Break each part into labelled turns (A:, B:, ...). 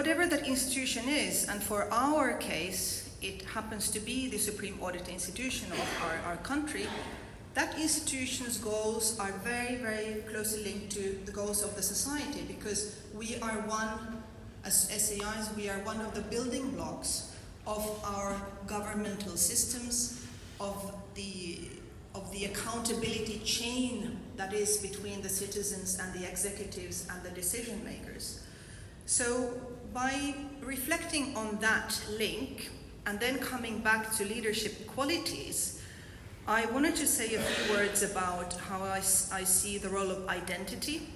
A: whatever that institution is, and for our case, it happens to be the Supreme Audit Institution of our country, that institution's goals are very, very closely linked to the goals of the society, because we are one, as SAIs, we are one of the building blocks of our governmental systems, of the accountability chain that is between the citizens and the executives and the decision makers. So by reflecting on that link and then coming back to leadership qualities, I wanted to say a few words about how I see the role of identity,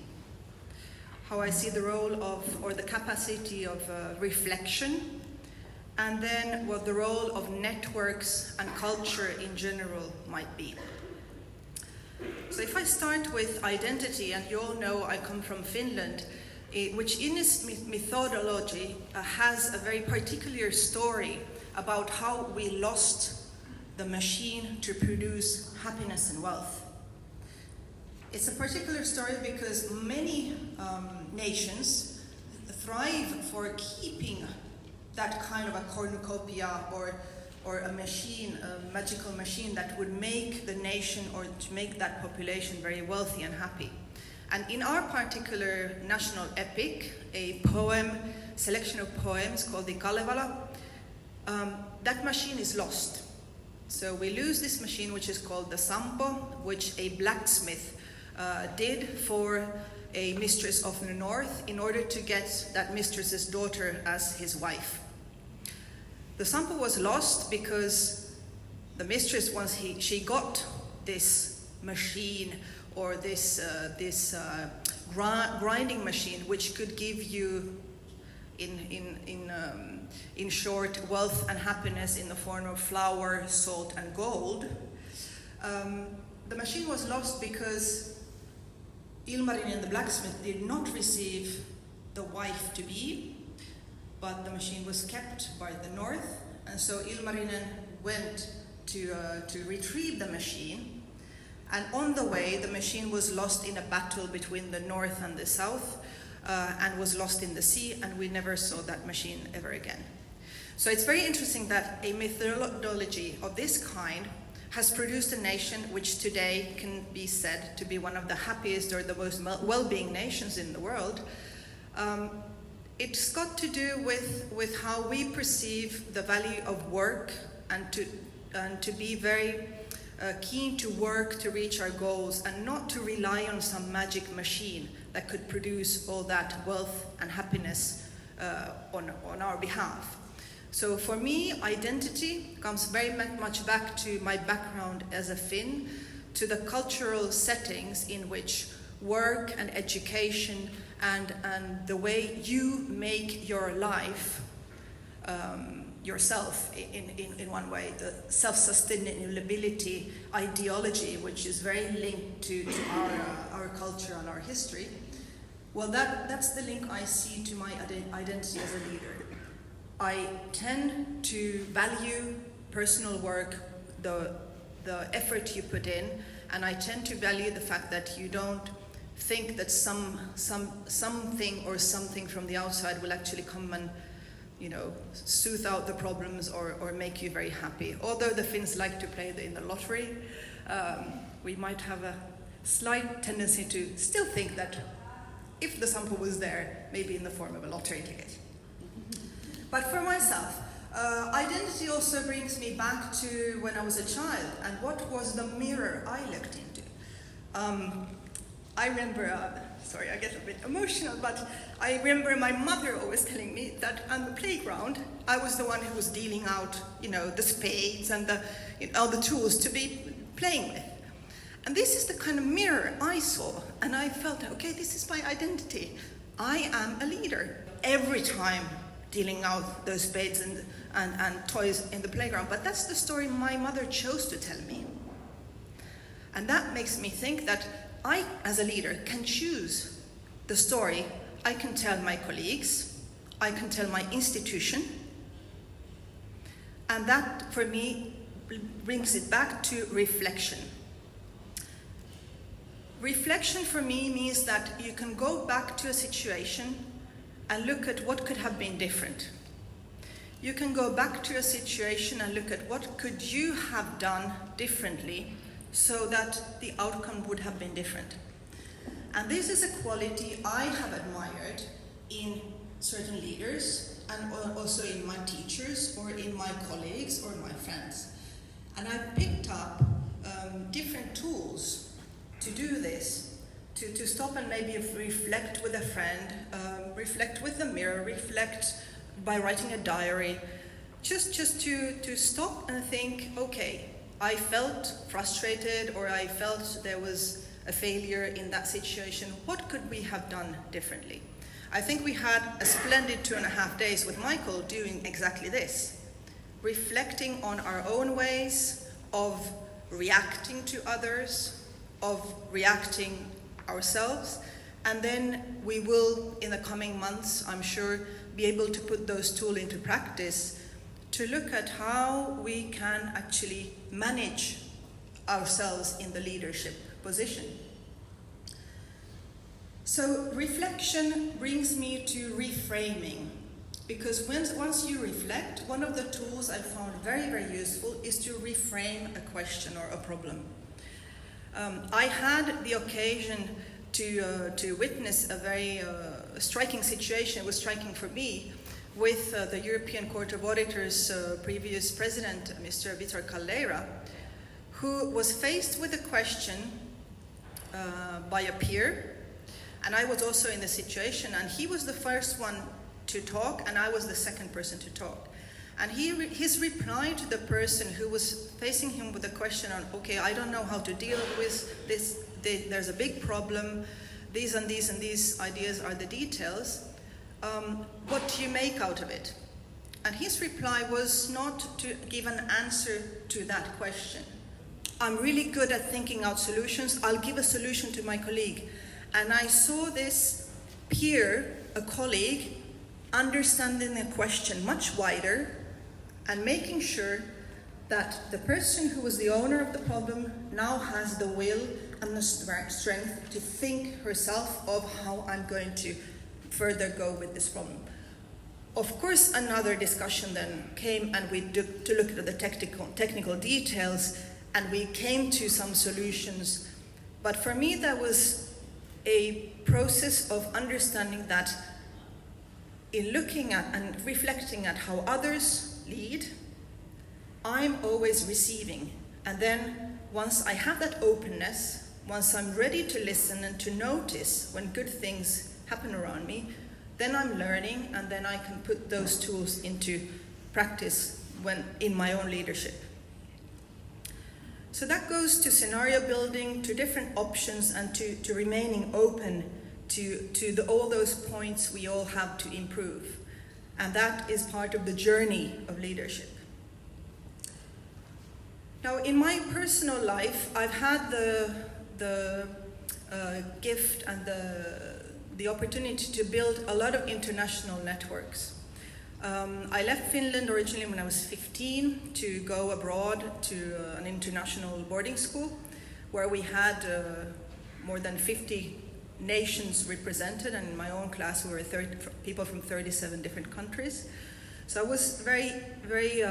A: how I see the role of, or the capacity of reflection, and then what the role of networks and culture in general might be. So if I start with identity, and you all know I come from Finland, which in its methodology has a very particular story about how we lost the machine to produce happiness and wealth. It's a particular story because many nations thrive for keeping that kind of a cornucopia or a machine, a magical machine that would make the nation or to make that population very wealthy and happy. And in our particular national epic, a poem, selection of poems called the Kalevala, that machine is lost. So we lose this machine, which is called the Sampo, which a blacksmith did for a mistress of the north in order to get that mistress's daughter as his wife. The Sampo was lost because the mistress, once she got this machine or this grinding machine, which could give you, in short, wealth and happiness in the form of flour, salt, and gold. The machine was lost because Ilmarinen the blacksmith did not receive the wife-to-be, but the machine was kept by the north, and so Ilmarinen went to retrieve the machine. And on the way, the machine was lost in a battle between the north and the south, and was lost in the sea, and we never saw that machine ever again. So it's very interesting that a methodology of this kind has produced a nation which today can be said to be one of the happiest or the most well-being nations in the world. It's got to do with how we perceive the value of work and to be very keen to work to reach our goals and not to rely on some magic machine that could produce all that wealth and happiness on our behalf. So for me, identity comes very much back to my background as a Finn, to the cultural settings in which work and education and the way you make your life yourself in one way, the self-sustainability ideology, which is very linked to our culture and our history. Well, that's the link I see to my identity as a leader. I tend to value personal work, the effort you put in, and I tend to value the fact that you don't think that something or something from the outside will actually come and soothe out the problems or make you very happy. Although the Finns like to play in the lottery, we might have a slight tendency to still think that if the Sampo was there, maybe in the form of a lottery ticket. But for myself, identity also brings me back to when I was a child and what was the mirror I looked into. I remember, sorry, I get a bit emotional, but I remember my mother always telling me that on the playground, I was the one who was dealing out, the spades and all the tools to be playing with. And this is the kind of mirror I saw, and I felt, okay, this is my identity. I am a leader. Every time dealing out those spades and toys in the playground, but that's the story my mother chose to tell me. And that makes me think that I, as a leader, can choose the story I can tell my colleagues, I can tell my institution, and that, for me, brings it back to reflection. Reflection, for me, means that you can go back to a situation and look at what could have been different. You can go back to a situation and look at what could you have done differently so that the outcome would have been different. And this is a quality I have admired in certain leaders and also in my teachers or in my colleagues or my friends. And I picked up different tools to do this, to stop and maybe reflect with a friend, reflect with the mirror, reflect by writing a diary, just to stop and think, okay, I felt frustrated or I felt there was a failure in that situation. What could we have done differently? I think we had a splendid 2.5 days with Michael doing exactly this, reflecting on our own ways of reacting to others, of reacting ourselves, and then we will, in the coming months, I'm sure, be able to put those tools into practice to look at how we can actually manage ourselves in the leadership position. So reflection brings me to reframing, because once you reflect, one of the tools I found very, very useful is to reframe a question or a problem. I had the occasion to witness a very striking situation. It was striking for me with the European Court of Auditors' previous president, Mr. Vitor Caldeira, who was faced with a question by a peer, and I was also in the situation, and he was the first one to talk, and I was the second person to talk. And his reply to the person who was facing him with a question on, okay, I don't know how to deal with this, there's a big problem, these and these and these ideas are the details, what do you make out of it? And his reply was not to give an answer to that question. I'm really good at thinking out solutions, I'll give a solution to my colleague. And I saw this peer, a colleague, understanding the question much wider and making sure that the person who was the owner of the problem now has the will and the strength to think herself of how I'm going to further go with this problem. Of course, another discussion then came, and we took to look at the technical details, and we came to some solutions. But for me, that was a process of understanding that in looking at and reflecting at how others lead, I'm always receiving. And then once I have that openness, once I'm ready to listen and to notice when good things happen around me, then I'm learning, and then I can put those tools into practice when in my own leadership. So that goes to scenario building, to different options, and to remaining open to all those points we all have to improve. And that is part of the journey of leadership. Now, in my personal life, I've had the gift and the opportunity to build a lot of international networks. I left Finland originally when I was 15 to go abroad to an international boarding school where we had more than 50 nations represented, and in my own class we were people from 37 different countries. So I was very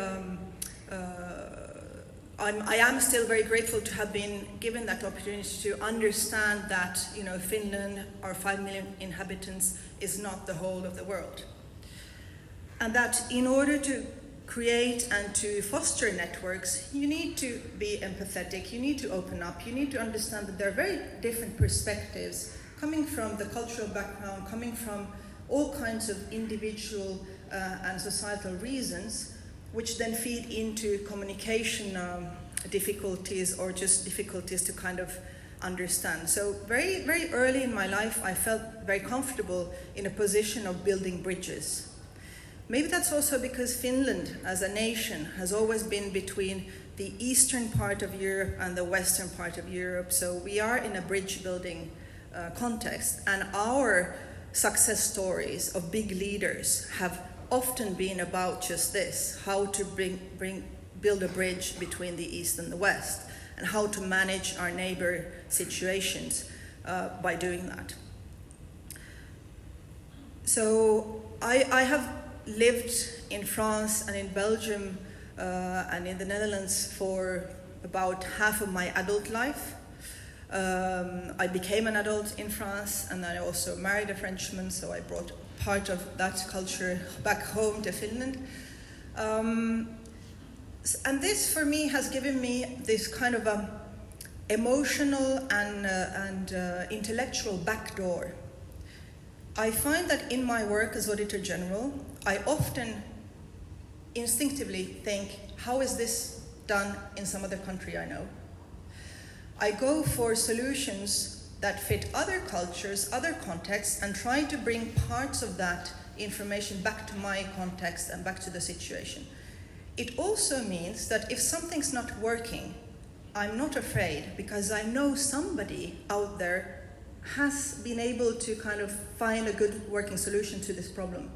A: I am still very grateful to have been given that opportunity to understand that, Finland, our 5 million inhabitants, is not the whole of the world. And that in order to create and to foster networks, you need to be empathetic, you need to open up, you need to understand that there are very different perspectives coming from the cultural background, coming from all kinds of individual and societal reasons, which then feed into communication difficulties or just difficulties to kind of understand. So very, very early in my life, I felt very comfortable in a position of building bridges. Maybe that's also because Finland as a nation has always been between the eastern part of Europe and the western part of Europe. So we are in a bridge building context, and our success stories of big leaders have often been about just this, how to build a bridge between the East and the West, and how to manage our neighbor situations by doing that. So I have lived in France and in Belgium and in the Netherlands for about half of my adult life. I became an adult in France, and then I also married a Frenchman, so I brought part of that culture back home to Finland. And this for me has given me this kind of emotional and intellectual backdoor. I find that in my work as Auditor General, I often instinctively think, how is this done in some other country I know? I go for solutions that fit other cultures, other contexts, and try to bring parts of that information back to my context and back to the situation. It also means that if something's not working, I'm not afraid, because I know somebody out there has been able to kind of find a good working solution to this problem.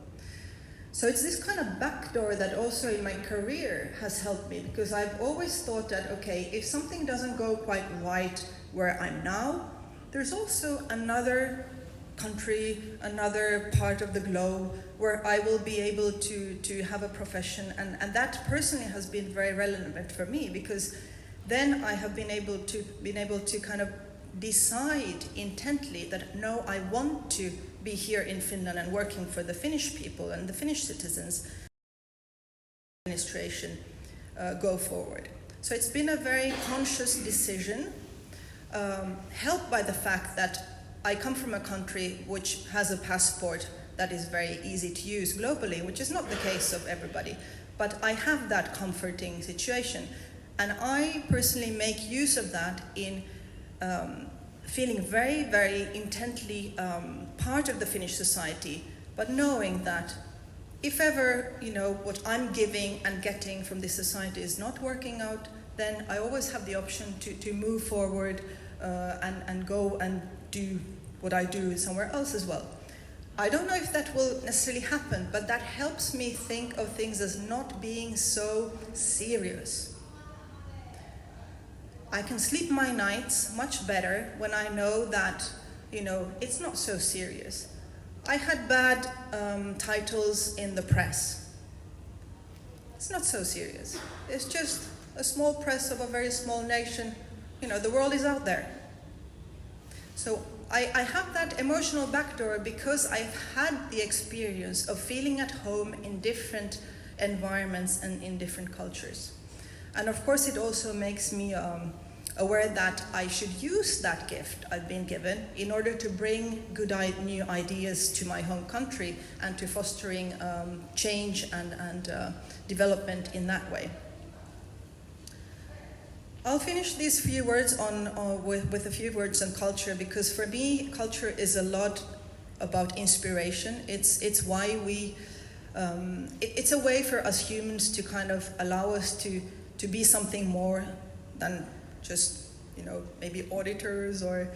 A: So it's this kind of backdoor that also in my career has helped me, because I've always thought that, okay, if something doesn't go quite right where I'm now, there's also another country, another part of the globe where I will be able to have a profession, and that personally has been very relevant for me, because then I have been able to kind of decide intently that no, I want to be here in Finland and working for the Finnish people and the Finnish citizens. Administration go forward. So it's been a very conscious decision, helped by the fact that I come from a country which has a passport that is very easy to use globally, which is not the case of everybody. But I have that comforting situation. And I personally make use of that in feeling very, very intently part of the Finnish society, but knowing that if ever, what I'm giving and getting from this society is not working out, then I always have the option to move forward and go and do what I do somewhere else as well. I don't know if that will necessarily happen, but that helps me think of things as not being so serious. I can sleep my nights much better when I know that, it's not so serious. I had bad titles in the press. It's not so serious. It's just a small press of a very small nation. The world is out there. So I have that emotional backdoor because I've had the experience of feeling at home in different environments and in different cultures. And of course it also makes me aware that I should use that gift I've been given in order to bring good new ideas to my home country and to fostering change and development in that way. I'll finish these few words with a few words on culture, because for me culture is a lot about inspiration. It's why it's a way for us humans to kind of allow us to be something more than just maybe auditors or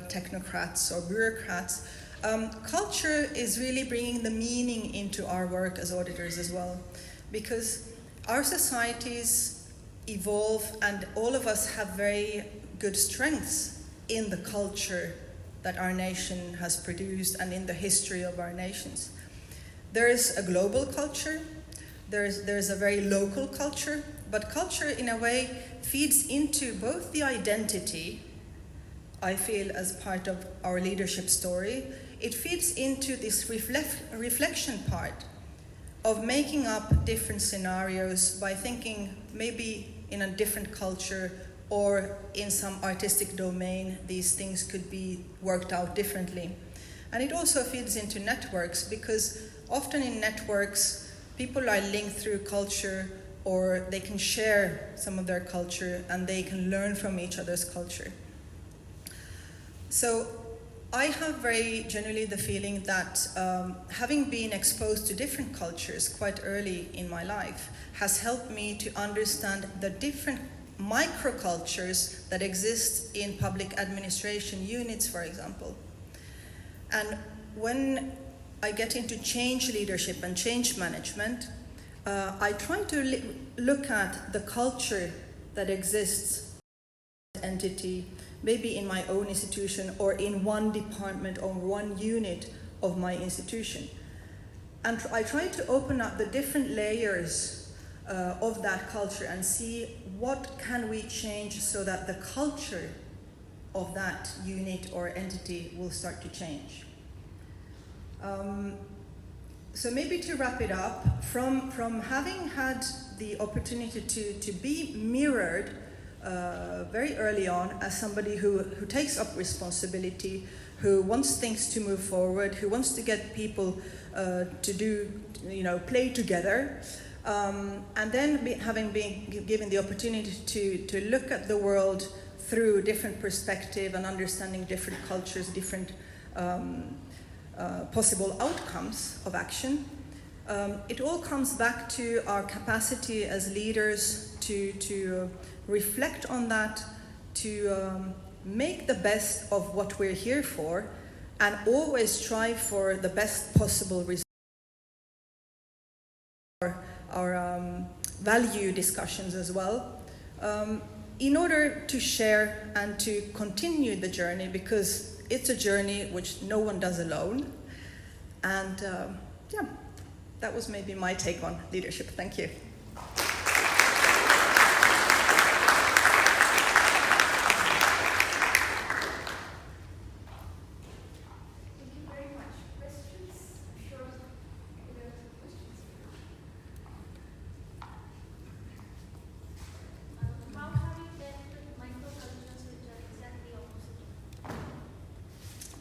A: technocrats or bureaucrats. Culture is really bringing the meaning into our work as auditors as well, because our societies evolve and all of us have very good strengths in the culture that our nation has produced and in the history of our nations. There is a global culture, there's a very local culture, but culture in a way feeds into both the identity, I feel, as part of our leadership story. It feeds into this reflection part of making up different scenarios by thinking maybe in a different culture or in some artistic domain these things could be worked out differently. And it also feeds into networks, because often in networks people are linked through culture, or they can share some of their culture and they can learn from each other's culture. So I have very generally the feeling that having been exposed to different cultures quite early in my life has helped me to understand the different microcultures that exist in public administration units, for example. And when I get into change leadership and change management, I try to look at the culture that exists in an entity, maybe in my own institution or in one department or one unit of my institution. And I try to open up the different layers of that culture and see what can we change so that the culture of that unit or entity will start to change. So maybe to wrap it up, from having had the opportunity to be mirrored very early on as somebody who takes up responsibility, who wants things to move forward, who wants to get people to do, play together, and then having been given the opportunity to look at the world through different perspective and understanding different cultures, different possible outcomes of action. It all comes back to our capacity as leaders to reflect on that, to make the best of what we're here for, and always strive for the best possible result. Our value discussions as well, in order to share and to continue the journey, because it's a journey which no one does alone. And that was maybe my take on leadership. Thank you.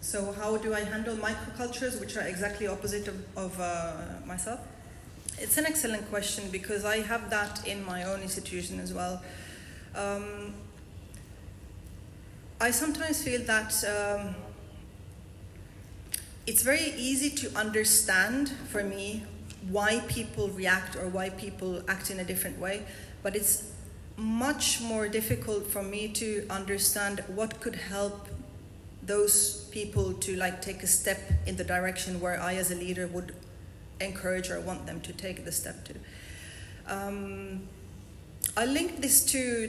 A: So how do I handle microcultures which are exactly opposite of myself? It's an excellent question, because I have that in my own institution as well. I sometimes feel that it's very easy to understand for me why people react or why people act in a different way, but it's much more difficult for me to understand what could help those people to take a step in the direction where I as a leader would encourage or want them to take the step to. I linked this to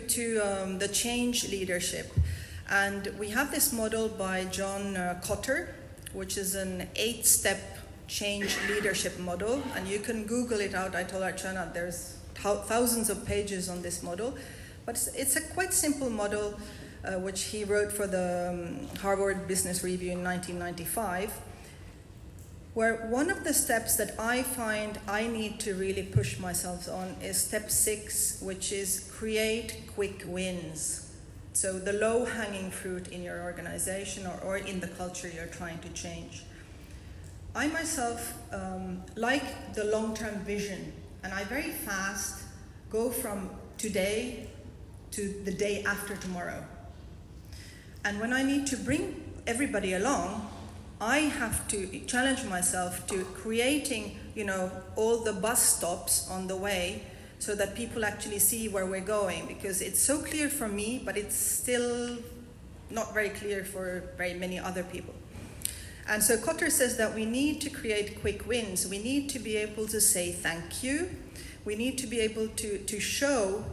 A: the change leadership, and we have this model by John Kotter, which is an 8-step change leadership model, and you can Google it out. I told Archana there's thousands of pages on this model, but it's a quite simple model which he wrote for the Harvard Business Review in 1995, where one of the steps that I find I need to really push myself on is step 6, which is create quick wins. So the low-hanging fruit in your organization or in the culture you're trying to change. I myself like the long-term vision, and I very fast go from today to the day after tomorrow. And when I need to bring everybody along, I have to challenge myself to creating, all the bus stops on the way so that people actually see where we're going, because it's so clear for me, but it's still not very clear for very many other people. And so Kotter says that we need to create quick wins. We need to be able to say thank you. We need to be able to show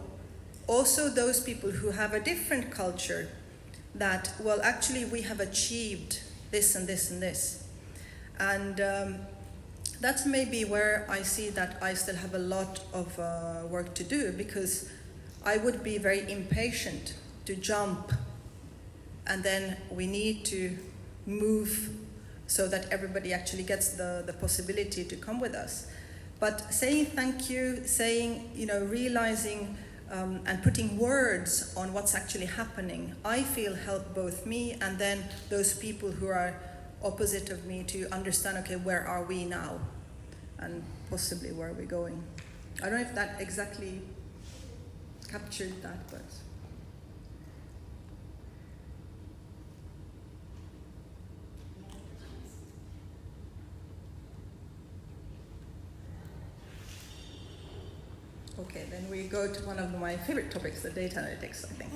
A: also those people who have a different culture that, well, actually we have achieved this and this and this. And that's maybe where I see that I still have a lot of work to do, because I would be very impatient to jump, and then we need to move so that everybody actually gets the possibility to come with us. But saying thank you, saying, realizing and putting words on what's actually happening, I feel help both me and then those people who are opposite of me to understand, okay, where are we now? And possibly where are we going? I don't know if that exactly captured that, but... Okay, then we go to one of my favorite topics, the data analytics, I think.